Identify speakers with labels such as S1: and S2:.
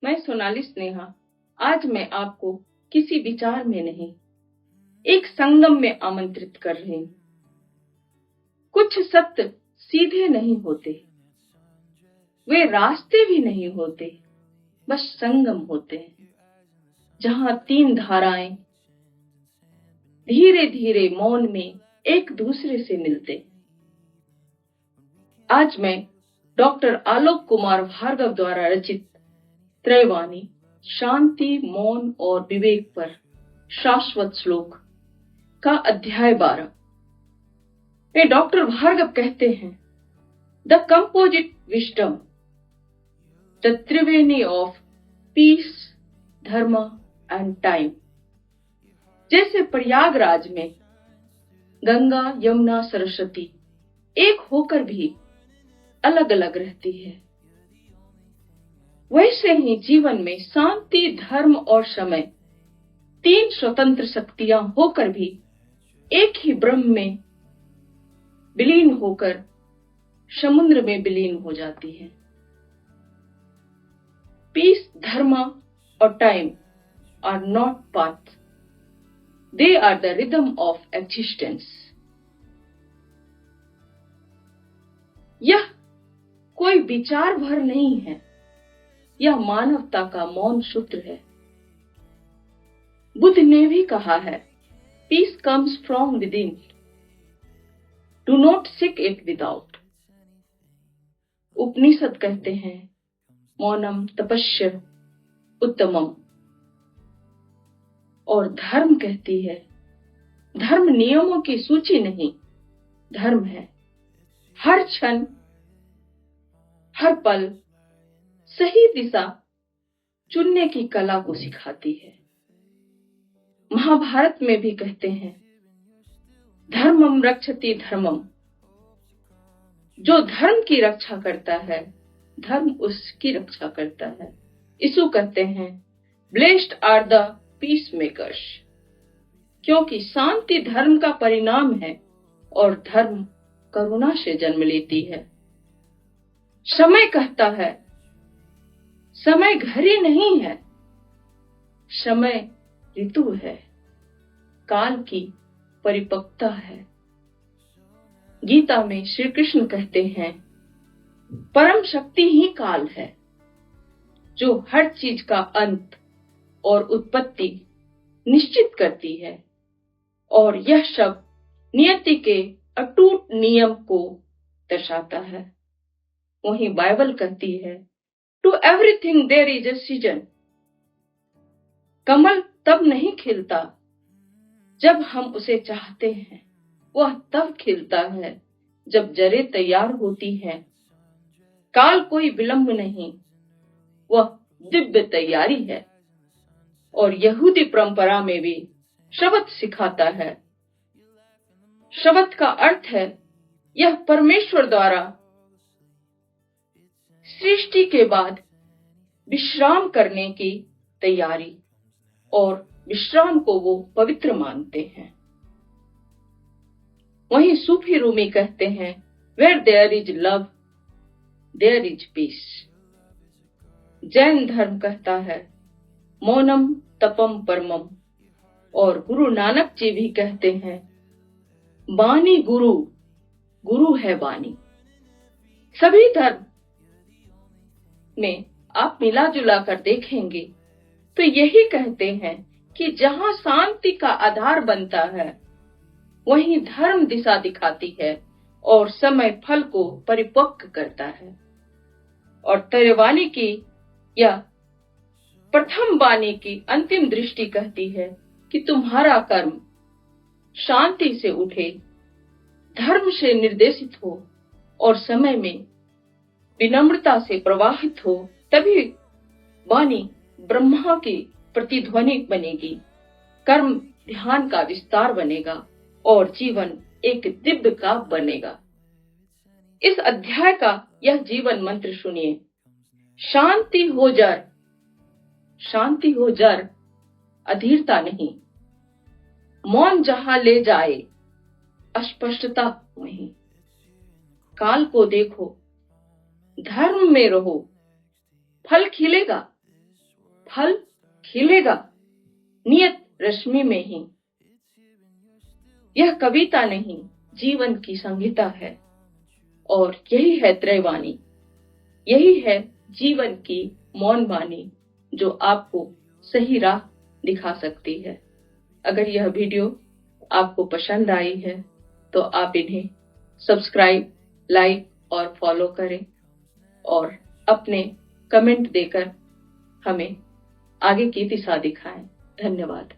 S1: मैं सोनाली स्नेहा। आज मैं आपको किसी विचार में नहीं, एक संगम में आमंत्रित कर रही हूं। कुछ सत्य सीधे नहीं होते, वे रास्ते भी नहीं होते, बस संगम होते हैं, जहां तीन धाराएं धीरे धीरे मौन में एक दूसरे से मिलते। आज मैं डॉक्टर आलोक कुमार भार्गव द्वारा रचित त्रैवाणी शांति, मौन और विवेक पर शाश्वत श्लोक का अध्याय 12 में डॉक्टर भार्गव कहते हैं, the composite wisdom, the Triveni of peace, धर्म एंड टाइम। जैसे प्रयागराज में गंगा, यमुना, सरस्वती एक होकर भी अलग अलग रहती है, वैसे ही जीवन में शांति, धर्म और समय तीन स्वतंत्र शक्तियां होकर भी एक ही ब्रह्म में विलीन होकर समुद्र में विलीन हो जाती है। पीस, धर्म और time are not path, they are the rhythm of existence. यह कोई विचार भर नहीं है, यह मानवता का मौन सूत्र है। बुद्ध ने भी कहा है, peace comes from within, do not seek it without. Upanishad कहते हैं, मौनम तपस्य उत्तमम। और धर्म कहती है, धर्म नियमों की सूची नहीं, धर्म है हर क्षण, हर पल सही दिशा चुनने की कला को सिखाती है। महाभारत में भी कहते हैं, धर्मम रक्षति धर्मम। जो धर्म की रक्षा करता है, धर्म उसकी रक्षा करता है। यीशु कहते हैं, blessed are the peacemakers, क्योंकि शांति धर्म का परिणाम है और धर्म करुणा से जन्म लेती है। समय कहता है, समय घड़ी नहीं है, समय ऋतु है, काल की परिपक्वता है। गीता में श्री कृष्ण कहते हैं, परम शक्ति ही काल है, जो हर चीज का अंत और उत्पत्ति निश्चित करती है, और यह शब्द नियति के अटूट नियम को दर्शाता है। वहीं बाइबल कहती है, to everything there is a season. कमल तब नहीं खिलता जब हम उसे चाहते हैं, वह तब खिलता है जब जड़ें तैयार होती हैं। काल कोई विलंब नहीं, वह दिव्य तैयारी है। और यहूदी परंपरा में भी शब्द सिखाता है। शब्द का अर्थ है, यह परमेश्वर द्वारा सृष्टि के बाद विश्राम करने की तैयारी, और विश्राम को वो पवित्र मानते हैं। वहीं सूफी रूमी कहते हैं, where there is love there is peace. Jain धर्म कहता है, मौनम तपम परमम। और गुरु नानक जी भी कहते हैं, वाणी गुरु, गुरु है वाणी। सभी धर्म में आप मिला जुला कर देखेंगे तो यही कहते हैं कि जहां शांति का आधार बनता है, वहीं धर्म दिशा दिखाती है और समय फल को परिपक्व करता है। और त्रैवाणी की या प्रथम वाणी की अंतिम दृष्टि कहती है कि तुम्हारा कर्म शांति से उठे, धर्म से निर्देशित हो और समय में विनम्रता से प्रवाहित हो, तभी वाणी ब्रह्मा की प्रतिध्वनि बनेगी, कर्म ध्यान का विस्तार बनेगा और जीवन एक दिव्य का बनेगा। इस अध्याय का यह जीवन मंत्र सुनिए, शांति हो जर, शांति हो जर, अधीरता नहीं। मौन जहां ले जाए, अस्पष्टता वहीं। काल को देखो, धर्म में रहो, फल खिलेगा, फल खिलेगा नियत रश्मि में ही। यह कविता नहीं, जीवन की संहिता है, और यही है त्रैवाणी, यही है जीवन की मौन वाणी, जो आपको सही राह दिखा सकती है। अगर यह वीडियो आपको पसंद आई है तो आप इन्हें सब्सक्राइब, लाइक और फॉलो करें, और अपने कमेंट देकर हमें आगे की दिशा दिखाएं। धन्यवाद।